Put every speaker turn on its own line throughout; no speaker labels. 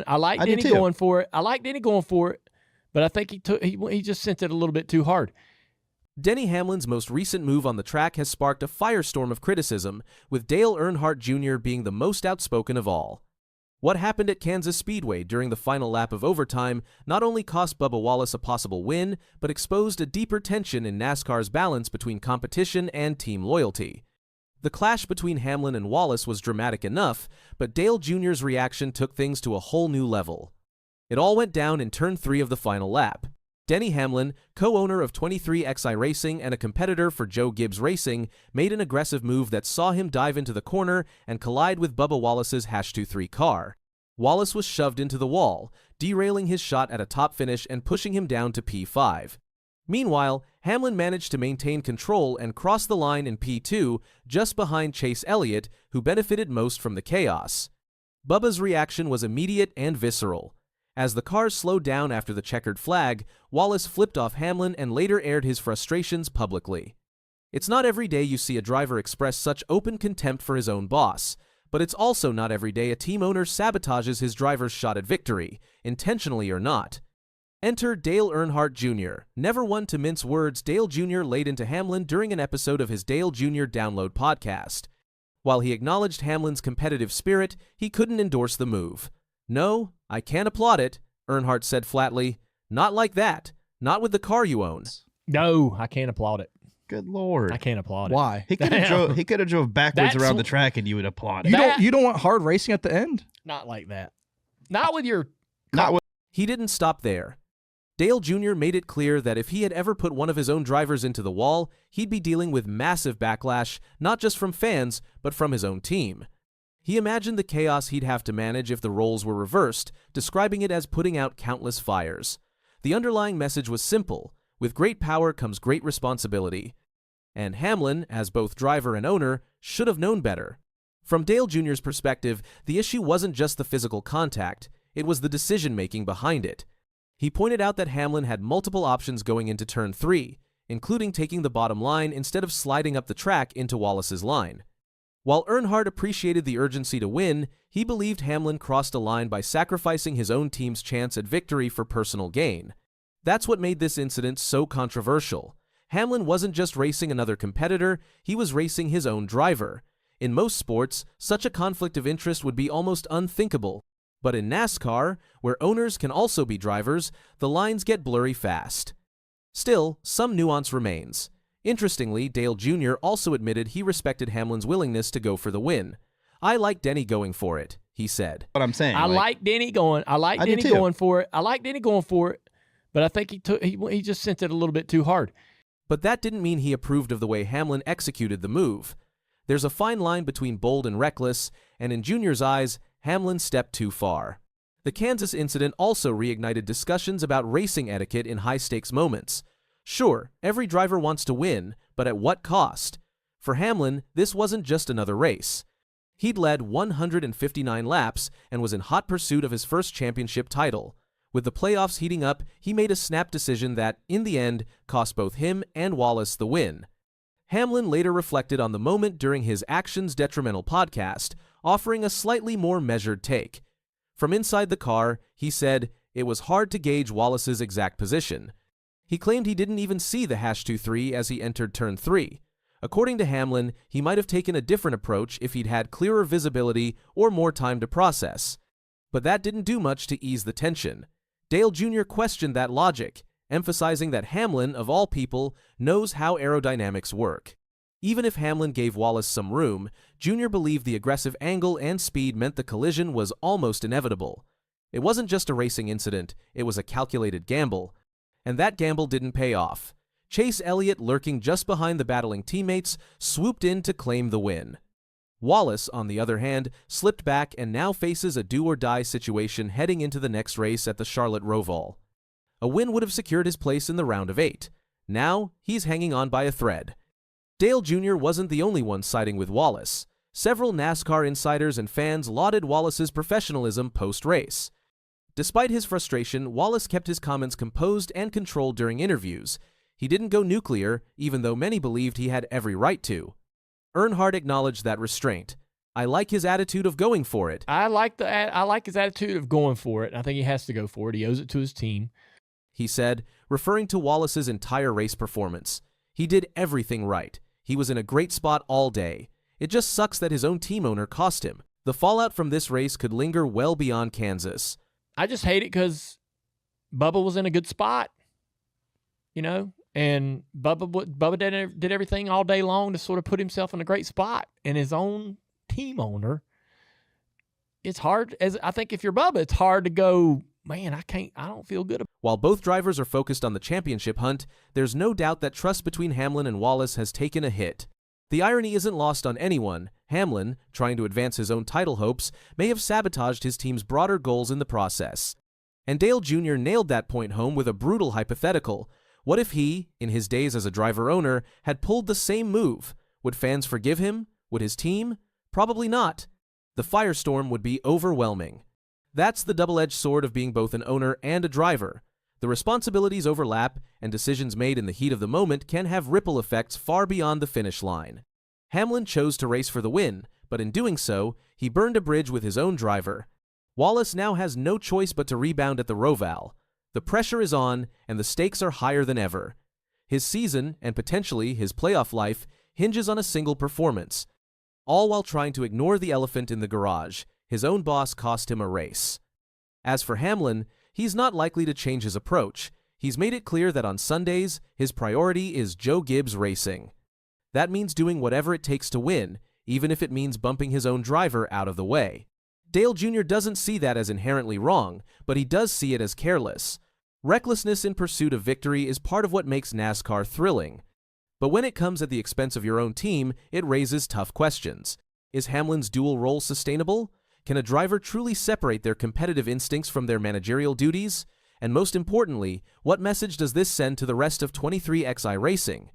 I like Denny going for it. I like Denny going for it, but I think he just sent it a little bit too hard.
Denny Hamlin's most recent move on the track has sparked a firestorm of criticism, with Dale Earnhardt Jr. being the most outspoken of all. What happened at Kansas Speedway during the final lap of overtime not only cost Bubba Wallace a possible win, but exposed a deeper tension in NASCAR's balance between competition and team loyalty. The clash between Hamlin and Wallace was dramatic enough, but Dale Jr.'s reaction took things to a whole new level. It all went down in turn 3 of the final lap. Denny Hamlin, co-owner of 23XI Racing and a competitor for Joe Gibbs Racing, made an aggressive move that saw him dive into the corner and collide with Bubba Wallace's #23 car. Wallace was shoved into the wall, derailing his shot at a top finish and pushing him down to P5. Meanwhile, Hamlin managed to maintain control and cross the line in P2 just behind Chase Elliott, who benefited most from the chaos. Bubba's reaction was immediate and visceral. As the cars slowed down after the checkered flag, Wallace flipped off Hamlin and later aired his frustrations publicly. It's not every day you see a driver express such open contempt for his own boss, but it's also not every day a team owner sabotages his driver's shot at victory, intentionally or not. Enter Dale Earnhardt Jr. Never one to mince words, Dale Jr. laid into Hamlin during an episode of his Dale Jr. Download podcast. While he acknowledged Hamlin's competitive spirit, he couldn't endorse the move. "No, I can't applaud it," Earnhardt said flatly. "Not like that. Not with the car you own."
No, I can't applaud it.
Good Lord.
I can't applaud it.
Why?
He could have drove backwards around the track and you would applaud it.
You don't want hard racing at the end?
Not like that. Not with your...
He didn't stop there. Dale Jr. made it clear that if he had ever put one of his own drivers into the wall, he'd be dealing with massive backlash, not just from fans, but from his own team. He imagined the chaos he'd have to manage if the roles were reversed, describing it as putting out countless fires. The underlying message was simple: with great power comes great responsibility. And Hamlin, as both driver and owner, should have known better. From Dale Jr.'s perspective, the issue wasn't just the physical contact, it was the decision-making behind it. He pointed out that Hamlin had multiple options going into turn 3, including taking the bottom line instead of sliding up the track into Wallace's line. While Earnhardt appreciated the urgency to win, he believed Hamlin crossed a line by sacrificing his own team's chance at victory for personal gain. That's what made this incident so controversial. Hamlin wasn't just racing another competitor, he was racing his own driver. In most sports, such a conflict of interest would be almost unthinkable. But in NASCAR, where owners can also be drivers, the lines get blurry fast. Still, some nuance remains. Interestingly, Dale Jr. also admitted he respected Hamlin's willingness to go for the win. "I like Denny going for it," he said.
What I'm saying.
I like Denny going for it. I like Denny going for it, but I think he just sent it a little bit too hard.
But that didn't mean he approved of the way Hamlin executed the move. There's a fine line between bold and reckless, and in Jr.'s eyes, Hamlin stepped too far. The Kansas incident also reignited discussions about racing etiquette in high-stakes moments. Sure, every driver wants to win, but at what cost? For Hamlin, this wasn't just another race. He'd led 159 laps and was in hot pursuit of his first championship title. With the playoffs heating up, he made a snap decision that, in the end, cost both him and Wallace the win. Hamlin later reflected on the moment during his Actions Detrimental podcast, offering a slightly more measured take. From inside the car, he said, it was hard to gauge Wallace's exact position. He claimed he didn't even see the #23 as he entered turn 3. According to Hamlin, he might have taken a different approach if he'd had clearer visibility or more time to process. But that didn't do much to ease the tension. Dale Jr. questioned that logic, emphasizing that Hamlin, of all people, knows how aerodynamics work. Even if Hamlin gave Wallace some room, Jr. believed the aggressive angle and speed meant the collision was almost inevitable. It wasn't just a racing incident, it was a calculated gamble. And that gamble didn't pay off. Chase Elliott, lurking just behind the battling teammates, swooped in to claim the win. Wallace, on the other hand, slipped back and now faces a do-or-die situation heading into the next race at the Charlotte Roval. A win would have secured his place in the round of 8. Now, he's hanging on by a thread. Dale Jr. wasn't the only one siding with Wallace. Several NASCAR insiders and fans lauded Wallace's professionalism post-race. Despite his frustration, Wallace kept his comments composed and controlled during interviews. He didn't go nuclear, even though many believed he had every right to. Earnhardt acknowledged that restraint. I like his attitude of going for it.
I like his attitude of going for it. I think he has to go for it. He owes it to his team.
He said, referring to Wallace's entire race performance. He did everything right. He was in a great spot all day. It just sucks that his own team owner cost him. The fallout from this race could linger well beyond Kansas.
I just hate it because Bubba was in a good spot, and Bubba did everything all day long to sort of put himself in a great spot. And his own team owner, it's hard. I think if you're Bubba, it's hard to go, man, I don't feel good.
While both drivers are focused on the championship hunt, there's no doubt that trust between Hamlin and Wallace has taken a hit. The irony isn't lost on anyone. Hamlin, trying to advance his own title hopes, may have sabotaged his team's broader goals in the process. And Dale Jr. nailed that point home with a brutal hypothetical. What if he, in his days as a driver-owner, had pulled the same move? Would fans forgive him? Would his team? Probably not. The firestorm would be overwhelming. That's the double-edged sword of being both an owner and a driver. The responsibilities overlap, and decisions made in the heat of the moment can have ripple effects far beyond the finish line. Hamlin chose to race for the win, but in doing so, he burned a bridge with his own driver. Wallace now has no choice but to rebound at the Roval. The pressure is on, and the stakes are higher than ever. His season, and potentially his playoff life, hinges on a single performance, all while trying to ignore the elephant in the garage. His own boss cost him a race. As for Hamlin, he's not likely to change his approach. He's made it clear that on Sundays, his priority is Joe Gibbs racing. That means doing whatever it takes to win, even if it means bumping his own driver out of the way. Dale Jr. doesn't see that as inherently wrong, but he does see it as careless. Recklessness in pursuit of victory is part of what makes NASCAR thrilling. But when it comes at the expense of your own team, it raises tough questions. Is Hamlin's dual role sustainable? Can a driver truly separate their competitive instincts from their managerial duties? And most importantly, what message does this send to the rest of 23XI racing?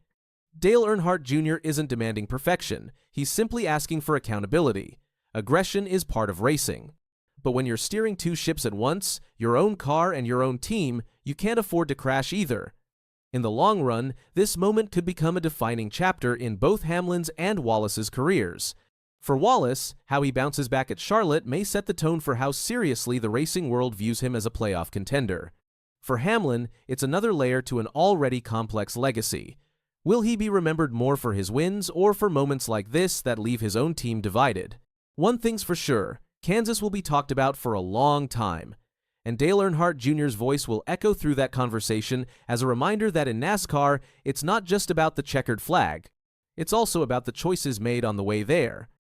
Dale Earnhardt Jr. isn't demanding perfection. He's simply asking for accountability. Aggression is part of racing. But when you're steering two ships at once, your own car and your own team, you can't afford to crash either. In the long run, this moment could become a defining chapter in both Hamlin's and Wallace's careers. For Wallace, how he bounces back at Charlotte may set the tone for how seriously the racing world views him as a playoff contender. For Hamlin, it's another layer to an already complex legacy. Will he be remembered more for his wins or for moments like this that leave his own team divided? One thing's for sure, Kansas will be talked about for a long time. And Dale Earnhardt Jr.'s voice will echo through that conversation as a reminder that in NASCAR, it's not just about the checkered flag. It's also about the choices made on the way there.